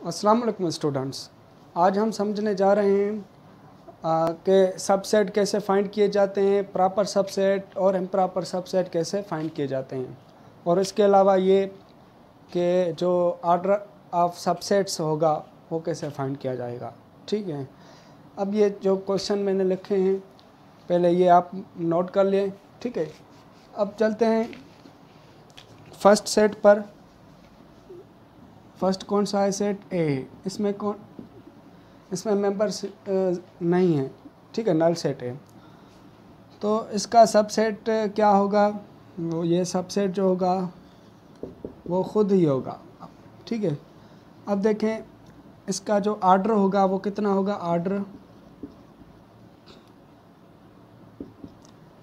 अस्सलाम वालेकुम स्टूडेंट्स। आज हम समझने जा रहे हैं कि सबसेट कैसे फाइंड किए जाते हैं, प्रॉपर सबसेट और इम्प्रॉपर सबसेट कैसे फाइंड किए जाते हैं, और इसके अलावा ये कि जो ऑर्डर ऑफ सबसेट्स होगा वो कैसे फाइंड किया जाएगा। ठीक है, अब ये जो क्वेश्चन मैंने लिखे हैं पहले ये आप नोट कर लें। ठीक है, अब चलते हैं फर्स्ट सेट पर। फर्स्ट कौन सा है? सेट ए है। इसमें मेंबर्स नहीं है। ठीक है, नल सेट है। तो इसका सबसेट क्या होगा? वो ये सबसेट जो होगा वो खुद ही होगा। ठीक है, अब देखें इसका जो आर्डर होगा वो कितना होगा? आर्डर,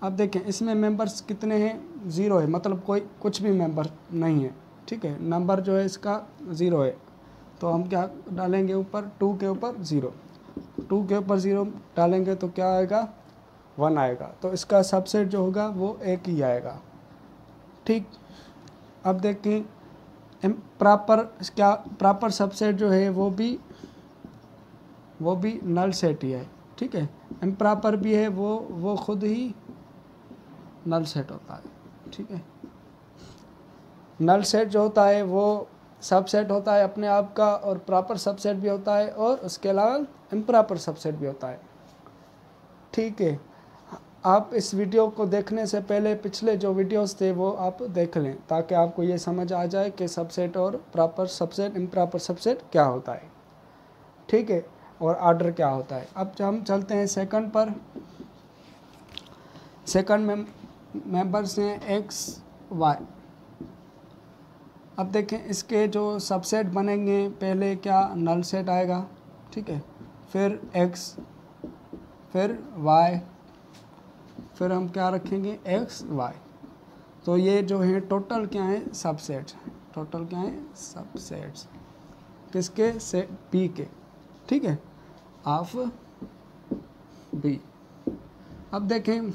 अब देखें इसमें मेंबर्स कितने हैं? 0 है, मतलब कोई कुछ भी मेंबर नहीं है। ठीक है, नंबर जो है इसका 0 है, तो हम क्या डालेंगे ऊपर? 2 के ऊपर 0, 2 के ऊपर 0 डालेंगे तो क्या आएगा? 1 आएगा। तो इसका सबसेट जो होगा वो एक ही आएगा। ठीक, अब देखें प्रॉपर सबसेट जो है वो भी नल सेट ही है। ठीक है, इम्प्रॉपर भी है, वो खुद ही नल सेट होता है। ठीक है, नल सेट जो होता है वो सबसेट होता है अपने आप का, और प्रॉपर सबसेट भी होता है, और उसके अलावा इम्प्रॉपर सबसेट भी होता है। ठीक है, आप इस वीडियो को देखने से पहले पिछले जो वीडियोस थे वो आप देख लें, ताकि आपको ये समझ आ जाए कि सबसेट और प्रॉपर सबसेट, इम्प्रॉपर सबसेट क्या होता है। ठीक है, और आर्डर क्या होता है। अब हम चलते हैं सेकंड पर। सेकंड में मेंबर्स हैं एक्स वाई। अब देखें इसके जो सबसेट बनेंगे, पहले क्या? नल सेट आएगा। ठीक है, फिर एक्स, फिर वाई, फिर हम क्या रखेंगे? X Y. तो ये जो है टोटल क्या है? सबसेट्स। टोटल क्या है? सबसेट्स। किसके? से बी के। ठीक है, ऑफ बी। अब देखें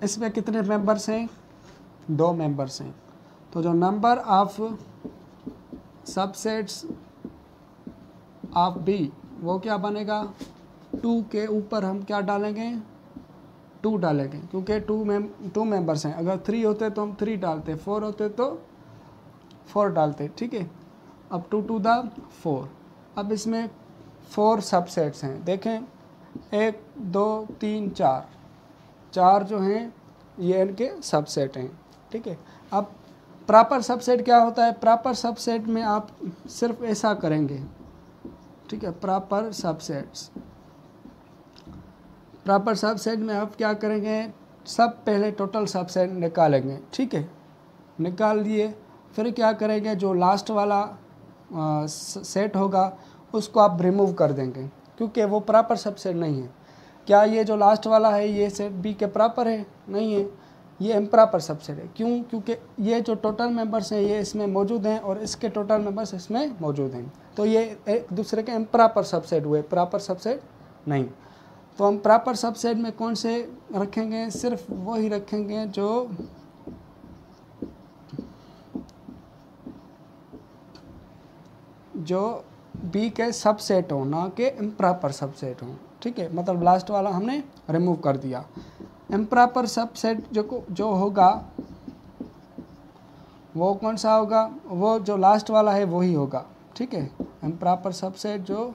इसमें कितने मेंबर्स हैं? 2 मेंबर्स हैं। तो जो number of subsets of B वो क्या बनेगा? 2 के ऊपर हम क्या डालेंगे? 2 डालेंगे, क्योंकि 2 मेंबर्स हैं। अगर 3 होते तो हम 3 डालते, 4 होते तो 4 डालते। ठीक है, अब 2 टू द 4। अब इसमें 4 सबसेट्स हैं। देखें 1 2 3 4 जो हैं ये इनके सबसेट हैं। ठीक है, अब प्रॉपर सबसेट क्या होता है? प्रॉपर सबसेट में आप सिर्फ ऐसा करेंगे। ठीक है, प्रॉपर सबसेट में आप क्या करेंगे? सब पहले टोटल सबसेट निकालेंगे। ठीक है, निकाल लिए, फिर क्या करेंगे? जो लास्ट वाला सेट होगा उसको आप रिमूव कर देंगे, क्योंकि वो प्रॉपर सबसेट नहीं है। क्या ये जो लास्ट वाला है ये सेट बी के प्रॉपर है? नहीं है, ये इम्प्रॉपर सबसेट है। क्यों? क्योंकि ये जो टोटल मेंबर्स हैं ये इसमें मौजूद हैं, और इसके टोटल मेंबर्स इसमें मौजूद हैं, तो ये एक दूसरे के इम्प्रॉपर सबसेट हुए, प्रॉपर सबसेट नहीं। तो हम प्रॉपर सबसेट में कौन से रखेंगे? सिर्फ वो ही रखेंगे जो बी के सबसेट हो, ना कि इम्प्रॉपर सबसेट हो। ठीक है, मतलब लास्ट वाला हमने रिमूव कर दिया। इम्प्रॉपर सबसेट जो होगा वो कौन सा होगा? वो जो लास्ट वाला है वही होगा। ठीक है, इम्प्रॉपर सबसेट जो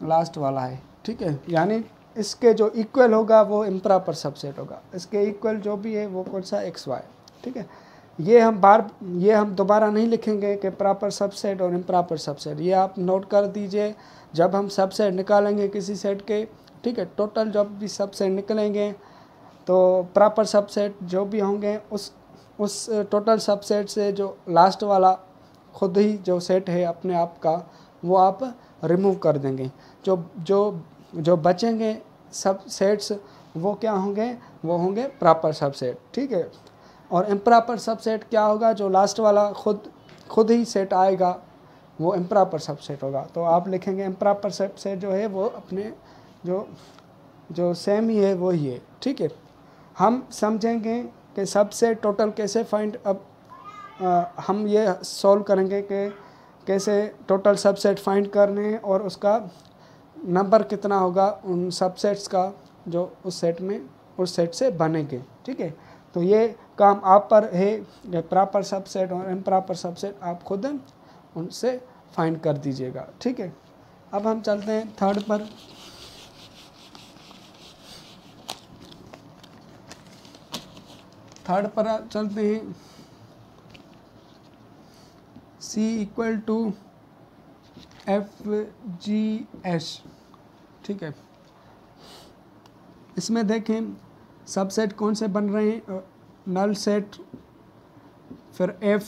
लास्ट वाला है। ठीक है, यानी इसके जो इक्वल होगा वो इम्प्रॉपर सबसेट होगा। इसके इक्वल जो भी है वो कौन सा? X Y. ठीक है, ये हम दोबारा नहीं लिखेंगे कि प्रॉपर सबसेट और इम्प्रॉपर सबसेट। ये आप नोट कर दीजिए, जब हम सबसेट निकालेंगे किसी सेट के। ठीक है, टोटल जब भी सबसेट निकलेंगे तो प्रॉपर सबसेट जो भी होंगे उस टोटल सबसेट से जो लास्ट वाला खुद ही जो सेट है अपने आप का, वो आप रिमूव कर देंगे। जो बचेंगे सब सेट्स वो क्या होंगे? वो होंगे प्रॉपर सबसेट। ठीक है, और इम्प्रॉपर सबसेट क्या होगा? जो लास्ट वाला खुद ही सेट आएगा वो इम्प्रॉपर सबसेट होगा। तो आप लिखेंगे इम्प्रॉपर सबसेट जो है वो अपने जो सेम ही है वो ही है। ठीक है, हम समझेंगे कि सबसेट टोटल कैसे फाइंड। अब हम ये सॉल्व करेंगे कि कैसे टोटल सबसेट फाइंड करने हैं और उसका नंबर कितना होगा उन सबसेट्स का जो उस सेट से बनेंगे। ठीक है, तो ये काम आप पर है, प्रॉपर सबसेट और इम्प्रॉपर सबसेट आप खुद उनसे फाइंड कर दीजिएगा। ठीक है, अब हम चलते हैं थर्ड पर। थर्ड पर चलते हैं, C इक्वल टू FGH। ठीक है, इसमें देखें सबसेट कौन से बन रहे हैं, नल सेट, फिर F,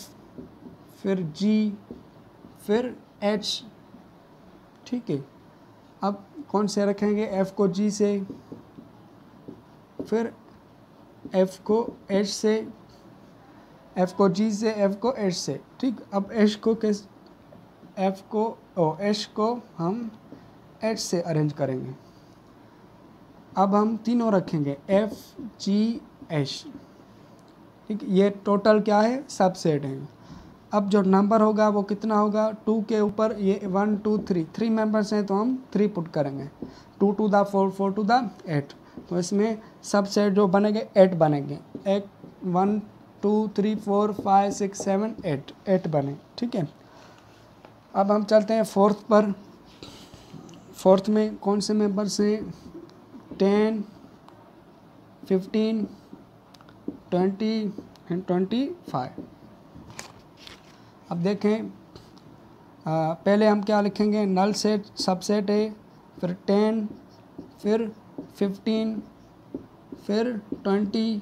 फिर G, फिर H। ठीक है, अब कौन से रखेंगे, F को G से, फिर F को H से, F को G से, F को H से। ठीक, अब H को किस H को हम H से अरेंज करेंगे। अब हम तीनों रखेंगे F G H। ठीक, ये टोटल क्या है, सबसेट है। अब जो नंबर होगा वो कितना होगा, 2 के ऊपर ये 1 2 3 मेंबर्स हैं तो हम 3 पुट करेंगे, 2 टू द 4 4 टू द 8। तो इसमें सबसेट जो बनेंगे 8 बनेंगे, 1 2 3 4 5 6 7 8 बने। ठीक है, अब हम चलते हैं फोर्थ पर। फोर्थ में कौन से मेंबर्स हैं, 10 15 20 एंड 25। अब देखें पहले हम क्या लिखेंगे, नल सेट सबसेट है, फिर 10, फिर 15, फिर 20,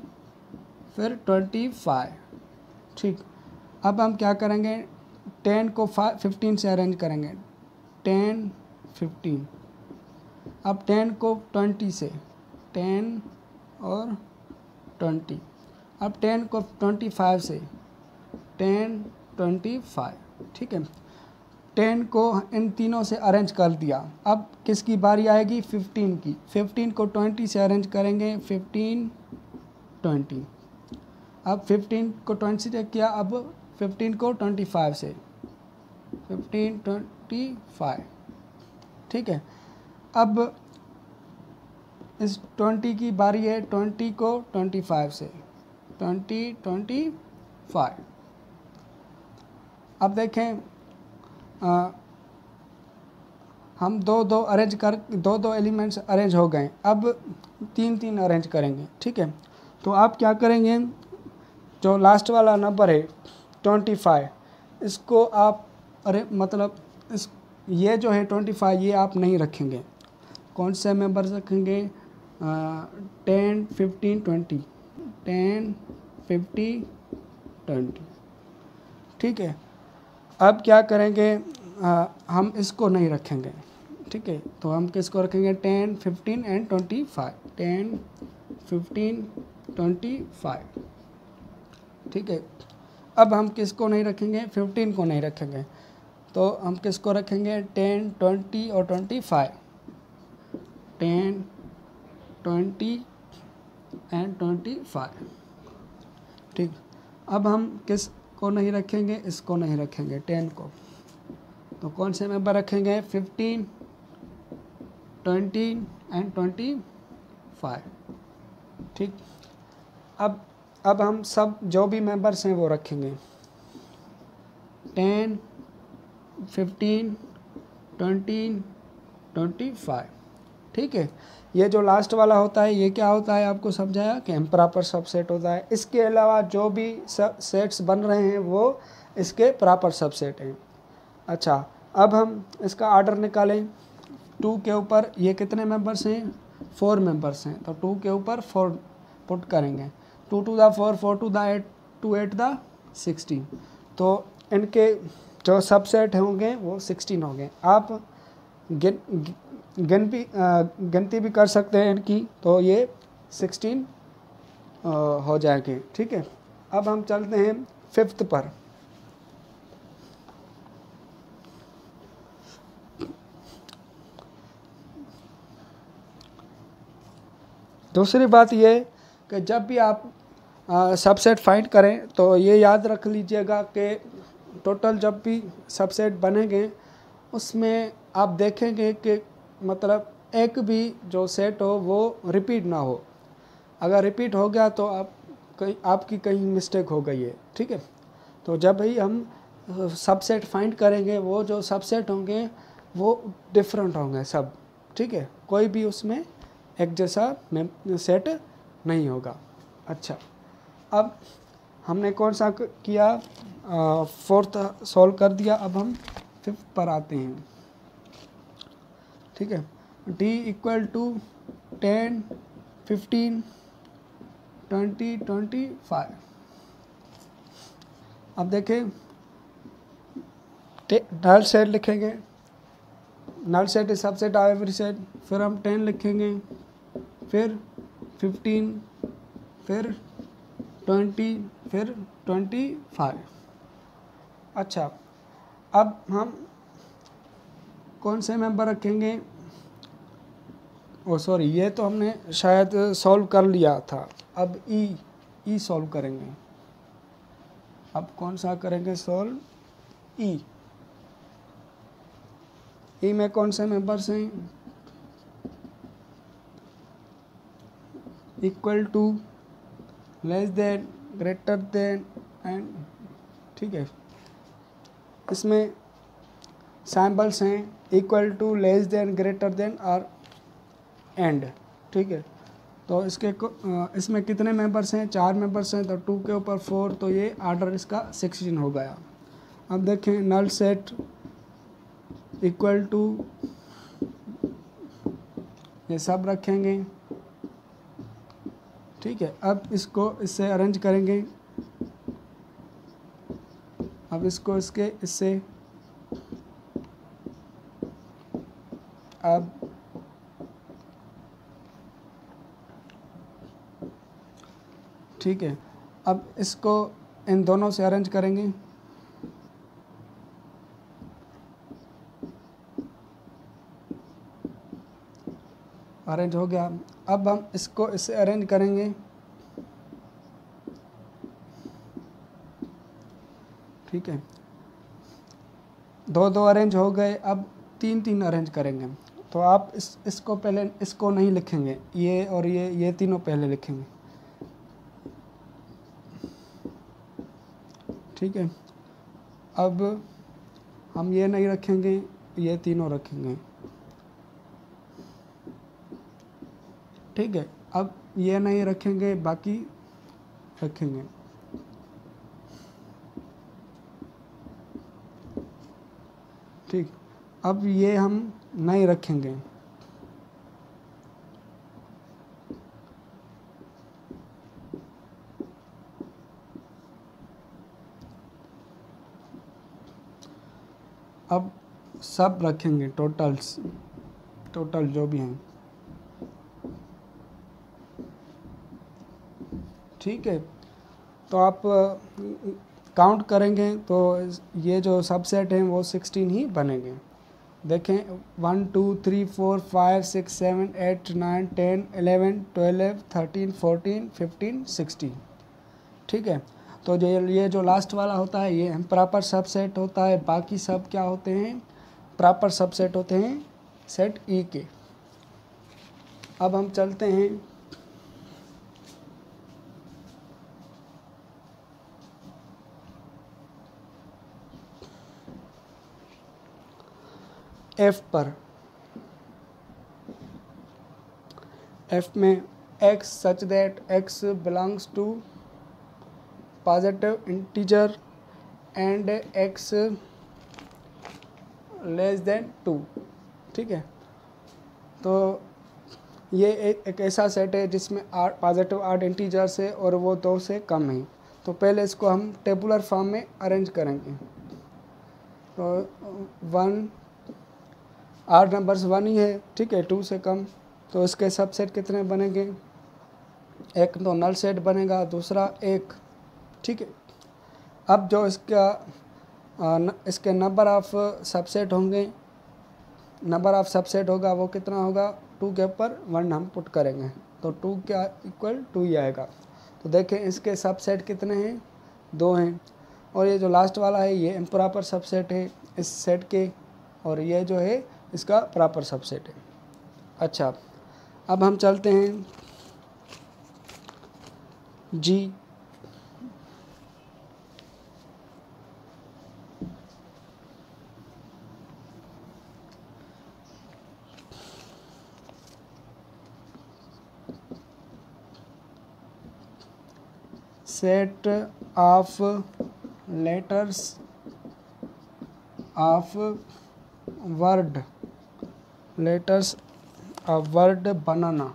फिर 25। ठीक, अब हम क्या करेंगे, 10 को 15 से अरेंज करेंगे, 10 15। अब 10 को 20 से, 10 और 20। अब 10 को 25 से, 10 25। ठीक है, 10 को इन तीनों से अरेंज कर दिया। अब किसकी बारी आएगी, 15 की। 15 को 20 से अरेंज करेंगे, 15 20। अब 15 को 20 से किया, अब 15 को 25 से, 15 25। ठीक है, अब इस 20 की बारी है, 20 को 25 से, 20 25। अब देखें हम दो एलिमेंट्स अरेंज हो गए, अब 3 अरेंज करेंगे। ठीक है, तो आप क्या करेंगे, जो लास्ट वाला नंबर है 25, इसको आप ये जो है 25 ये आप नहीं रखेंगे। कौन से मेंबर्स रखेंगे, 10 15 20, 10 50 20। ठीक है, अब क्या करेंगे, हम इसको नहीं रखेंगे। ठीक है, तो हम किसको रखेंगे, 10 15 एंड 25, 10 15 25। ठीक है, अब हम किसको नहीं रखेंगे, 15 को नहीं रखेंगे, तो हम किसको रखेंगे, 10 20 और 25, 10 20 एंड 25। ठीक, अब हम किस को नहीं रखेंगे, इसको नहीं रखेंगे 10 को, तो कौन से मेंबर रखेंगे, 15 20 एंड 25। ठीक, अब हम सब जो भी मेंबर्स हैं वो रखेंगे, 10 15 20 25। ठीक है, ये जो लास्ट वाला होता है ये क्या होता है, आपको समझाया कि इम्प्रॉपर सबसेट होता है। इसके अलावा जो भी सेट्स बन रहे हैं वो इसके प्रॉपर सबसेट हैं। अच्छा, अब हम इसका ऑर्डर निकालें। 2 के ऊपर ये कितने मेंबर्स हैं, 4 मेंबर्स हैं, तो 2 के ऊपर 4 पुट करेंगे, 2 to the 4 4 to the 8 2 8 the 16। तो इनके जो सबसेट होंगे वो 16 होंगे। आप गिनती भी कर सकते हैं इनकी, तो ये 16 हो जाएंगे। ठीक है, अब हम चलते हैं 5th पर। दूसरी बात ये कि जब भी आप सबसेट फाइंड करें तो ये याद रख लीजिएगा कि टोटल जब भी सबसेट बनेंगे उसमें आप देखेंगे कि मतलब एक भी जो सेट हो वो रिपीट ना हो। अगर रिपीट हो गया तो आपकी कहीं मिस्टेक हो गई है, ठीक है। तो जब भी हम सबसेट फाइंड करेंगे वो जो सबसेट होंगे वो डिफरेंट होंगे सब, ठीक है। कोई भी उसमें एक जैसा सेट नहीं होगा। अच्छा, अब हमने कौन सा किया, फोर्थ सॉल्व कर दिया। अब हम फिफ्थ पर आते हैं, ठीक है। d equal to 10, 15, 20, 25। अब देखें नल सेट लिखेंगे, null set is subset of every set. फिर हम 10 लिखेंगे, फिर 15, फिर 20, फिर 25। अच्छा, अब हम कौन से मेंबर रखेंगे, ओ सॉरी ये तो हमने शायद सॉल्व कर लिया था। अब ई सॉल्व करेंगे। अब कौन सा करेंगे सॉल्व, ई में कौन से मेंबर्स हैं, equal to, less than, greater than and, ठीक है। इसमें सैम्पल्स हैं equal to, less than, greater than और एंड, ठीक है। तो इसमें कितने मेंबर्स हैं, 4 मेंबर्स हैं, तो 2 के ऊपर 4, तो ये आर्डर इसका 16 हो गया। अब देखें नल सेट इक्वल टू, ये सब रखेंगे, ठीक है। अब इसको इससे अरेंज करेंगे, अब इसको इससे अब ठीक है। अब इसको इन दोनों से अरेंज करेंगे, अरेंज हो गया। अब हम इसको इससे अरेंज करेंगे, ठीक है। 2 अरेंज हो गए। अब 3 अरेंज करेंगे। तो आप इसको पहले, इसको नहीं लिखेंगे, ये और ये तीनों पहले लिखेंगे, ठीक है। अब हम ये नहीं रखेंगे, ये तीनों रखेंगे, ठीक है। अब ये नहीं रखेंगे, बाकी रखेंगे, ठीक। अब ये हम नहीं रखेंगे, अब सब रखेंगे, टोटल जो भी हैं, ठीक है। तो आप काउंट करेंगे तो ये जो सबसेट हैं वो 16 ही बनेंगे। देखें 1 2 3 4 5 6 7 8 9 10 11 12 13 14 15 16, ठीक है। तो ये जो लास्ट वाला होता है ये प्रॉपर सबसेट होता है, बाकी सब क्या होते हैं, प्रॉपर सबसेट होते हैं सेट ई के। अब हम चलते हैं एफ पर। एफ में x such that x belongs to positive integer and x less than 2, ठीक है। तो ये एक ऐसा सेट है जिसमें पॉजिटिव 8 इंटीजर्स है और वो 2 से कम है। तो पहले इसको हम टेबुलर फॉर्म में अरेंज करेंगे। तो 1 8 नंबर्स 1 ही है, ठीक है, 2 से कम। तो इसके सबसेट कितने बनेंगे, एक तो नल सेट बनेगा, दूसरा एक, ठीक है। अब जो इसके नंबर ऑफ सबसेट होंगे, नंबर ऑफ सबसेट होगा वो कितना होगा, 2 के ऊपर 1 हम पुट करेंगे तो 2 क्या इक्वल 2 ही आएगा। तो देखें इसके सबसेट कितने हैं, 2 हैं। और ये जो लास्ट वाला है ये इम्प्रॉपर सबसेट है इस सेट के, और ये जो है इसका प्रॉपर सबसेट है। अच्छा, अब हम चलते हैं जी। Set of letters of word, letters of word बनाना।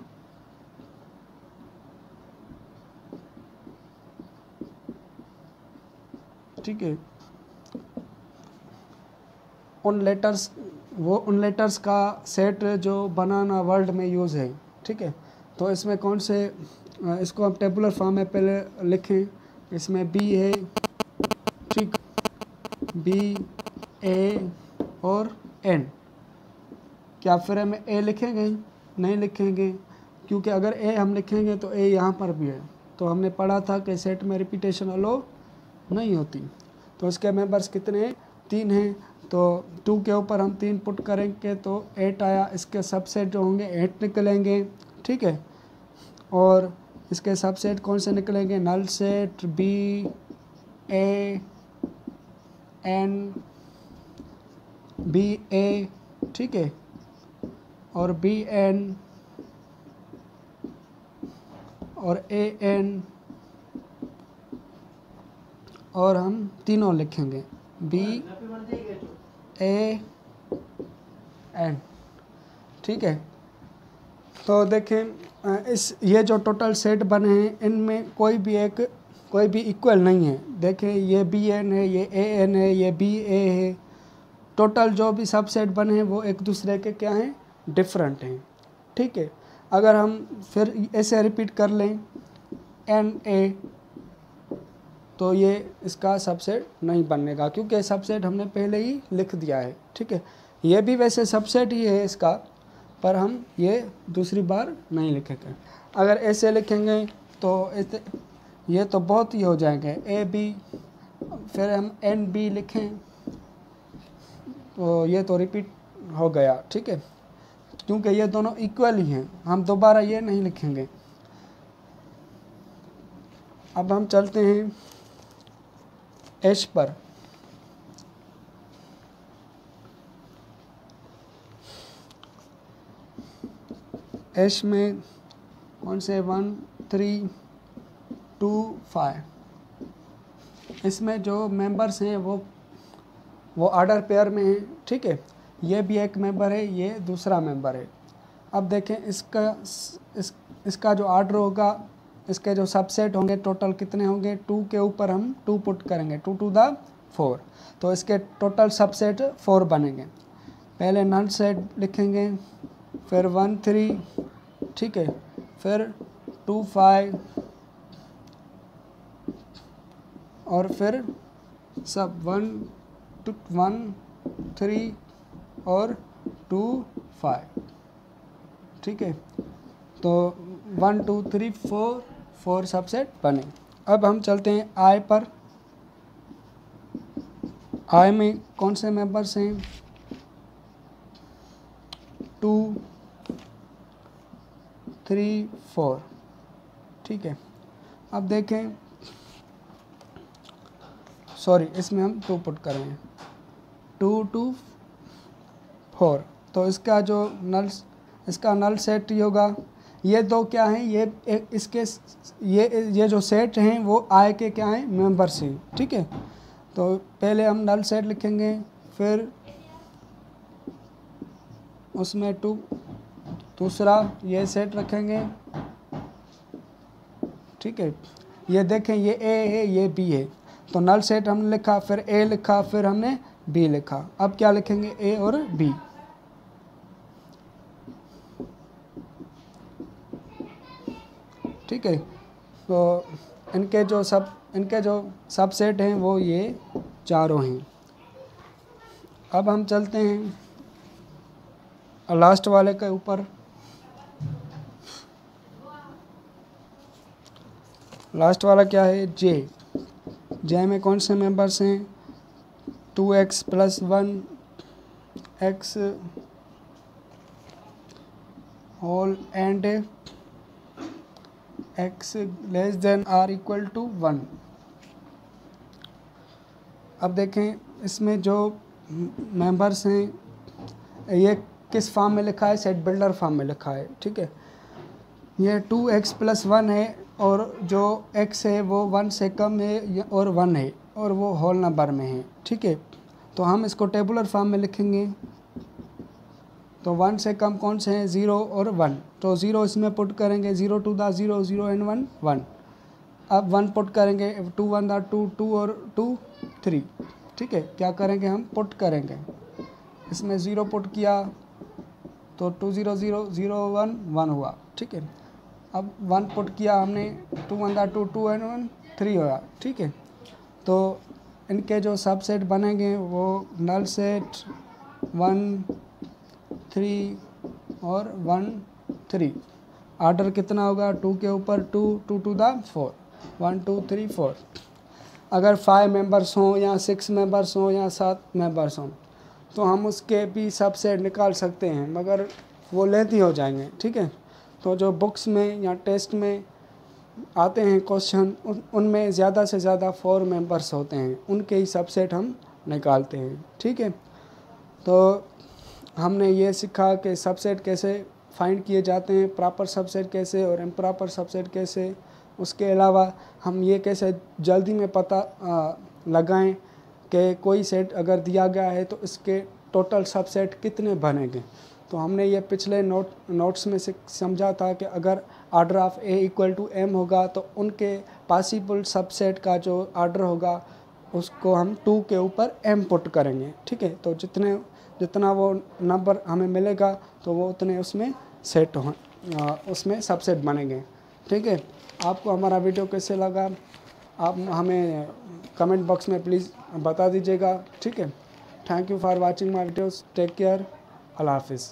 ठीक है, उन लेटर्स का सेट जो बनाना वर्ड में यूज़ है। ठीक है, तो इसमें कौन से, इसको हम टेबुलर फॉर्म में पहले लिखें। इसमें बी है, ठीक, बी, ए और एन। क्या फिर हमें ए लिखेंगे? नहीं लिखेंगे, क्योंकि अगर ए हम लिखेंगे तो ए यहाँ पर भी है। तो हमने पढ़ा था कि सेट में रिपीटेशन अलो नहीं होती। तो इसके मेंबर्स कितने हैं? 3 हैं। तो 2 के ऊपर हम 3 पुट करेंगे तो 8 आया। इसके सबसेट जो होंगे 8 निकलेंगे। ठीक है, और इसके सबसेट कौन से निकलेंगे? नल सेट, बी, ए, एन, बी, ए, ठीक है, और बी, एन और ए, एन, और हम तीनों लिखेंगे बी, ए, एन। ठीक है, तो देखें ये जो टोटल सेट बने हैं इनमें कोई भी इक्वल नहीं है। देखें ये बी एन है, ये ए एन है, ये बी ए है। टोटल जो भी सब सेट बने हैं वो एक दूसरे के क्या हैं? डिफरेंट हैं। ठीक है, अगर हम फिर ऐसे रिपीट कर लें एन ए, तो ये इसका सबसेट नहीं बनेगा, क्योंकि सबसेट हमने पहले ही लिख दिया है। ठीक है, ये भी वैसे सबसेट ही है इसका, पर हम ये दूसरी बार नहीं लिखेंगे। अगर ऐसे लिखेंगे तो ये तो बहुत ही हो जाएंगे ए बी, फिर हम एन बी लिखें तो ये तो रिपीट हो गया। ठीक है, क्योंकि ये दोनों इक्वल ही हैं, हम दोबारा ये नहीं लिखेंगे। अब हम चलते हैं एच पर। एच में कौन से 1 3 2 5, इसमें जो मेंबर्स हैं वो ऑर्डर पेयर में हैं। ठीक है, ये भी एक मेंबर है, ये दूसरा मेंबर है। अब देखें इसका जो ऑर्डर होगा, इसके जो सबसेट होंगे टोटल कितने होंगे? 2 के ऊपर हम 2 पुट करेंगे, 2 to the 4, तो इसके टोटल सबसेट 4 बनेंगे। पहले नल सेट लिखेंगे, फिर 1 3, ठीक है, फिर 2 5, और फिर सब 1 3 और 2 5। ठीक है, तो 1 2 3 4 सबसेट बने। अब हम चलते हैं आई पर। आई में कौन से मेंबर्स हैं? 2 3 4। ठीक है, अब देखें, सॉरी, इसमें हम 2 पुट करेंगे, 2 2 4, तो इसका नल सेट ही होगा। ये दो क्या हैं? ये जो सेट हैं वो आई के क्या हैं? मेंबर्स हैं। ठीक है, तो पहले हम नल सेट लिखेंगे, फिर उसमें 2, दूसरा ये सेट रखेंगे। ठीक है, ये देखें, ये ए है, ये बी है, तो नल सेट हमने लिखा, फिर ए लिखा, फिर हमने बी लिखा। अब क्या लिखेंगे? ए और बी। ठीक है, तो इनके जो सबसेट हैं वो ये चारों हैं। अब हम चलते हैं लास्ट वाले के ऊपर। लास्ट वाला क्या है? जे। जे में कौन से मेंबर्स हैं, 2x + 1 x whole and x < 1। अब देखें इसमें जो मेंबर्स हैं ये किस फॉर्म में लिखा है, सेट बिल्डर फॉर्म में लिखा है, ठीक है। ये 2x + 1 है और जो x है वो 1 से कम है और 1 है और वो होल नंबर में है, ठीक है। तो हम इसको टेबुलर फॉर्म में लिखेंगे। तो 1 से कम कौन से हैं, 0 और 1। तो 0 इसमें पुट करेंगे, 0 2 दा 0, 0 एंड 1 1। अब 1 पुट करेंगे, 2 1 दा 2, 2 और 2 3, ठीक है। क्या करेंगे हम, पुट करेंगे। इसमें 0 पुट किया तो 2 0 0 0 1 1 हुआ, ठीक है। अब 1 पुट किया हमने, 2 1 दा 2, 2 एंड 1 3 हुआ, ठीक है। तो इनके जो सबसेट बनेंगे वो नल सेट 1 3 और 1 3। आर्डर कितना होगा, 2 के ऊपर 2, 2 टू द 4, 1 2 3 4। अगर 5 मेंबर्स हों या 6 मेंबर्स हों या 7 मेंबर्स हों तो हम उसके भी सबसेट निकाल सकते हैं, मगर वो लेंथी हो जाएंगे, ठीक है। तो जो बुक्स में या टेस्ट में आते हैं क्वेश्चन उनमें ज़्यादा से ज़्यादा 4 मेंबर्स होते हैं, उनके ही सबसेट हम निकालते हैं, ठीक है। तो हमने ये सीखा कि सबसेट कैसे फाइंड किए जाते हैं, प्रॉपर सबसेट कैसे और इम्प्रॉपर सबसेट कैसे। उसके अलावा हम ये कैसे जल्दी में पता लगाएं कि कोई सेट अगर दिया गया है तो इसके टोटल सबसेट कितने बनेंगे। तो हमने ये पिछले नोट्स में से समझा था कि अगर ऑर्डर ऑफ A = M होगा तो उनके पॉसिबल सबसेट का जो ऑर्डर होगा उसको हम 2 के ऊपर M पुट करेंगे, ठीक है। तो जितना वो नंबर हमें मिलेगा तो वो उतने उसमें सेट हो उसमें सबसेट बनेंगे, ठीक है। आपको हमारा वीडियो कैसे लगा आप हमें कमेंट बॉक्स में प्लीज़ बता दीजिएगा, ठीक है। Thank you for watching my videos, take care, Allah हाफिज़।